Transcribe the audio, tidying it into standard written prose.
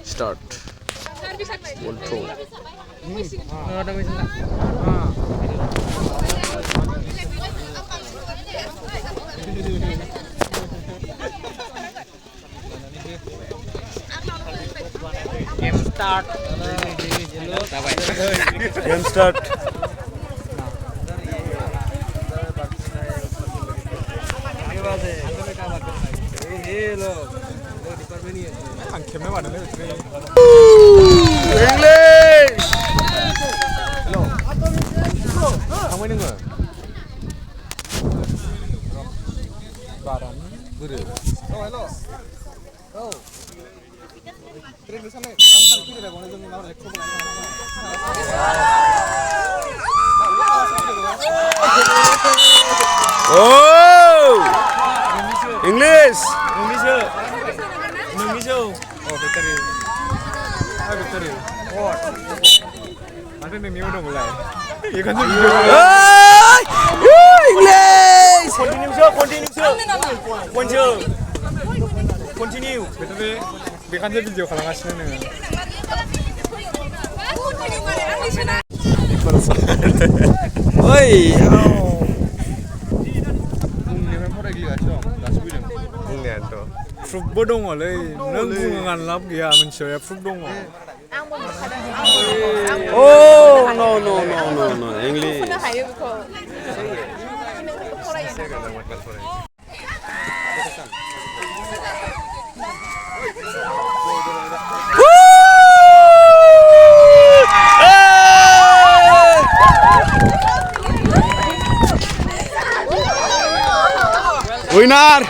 Start. Control. Game start. Game start. English. Kamu ini enggak? Barang. Buru. Oh, hello. Oh. Keren di sana. Kamu kiri deh, boleh jadi orang ekspor. Oh. English. Indonesia. Oh, betul. Betul. Oh. Ada nih udah mulai. Iya kan tuh. English. Continue. Betul deh. Bikin aja video kalau ngasih nih. Oi. Fruit dong oleh, nunggungan lap dia mencari fruit dong. Oh, no, English. Winner.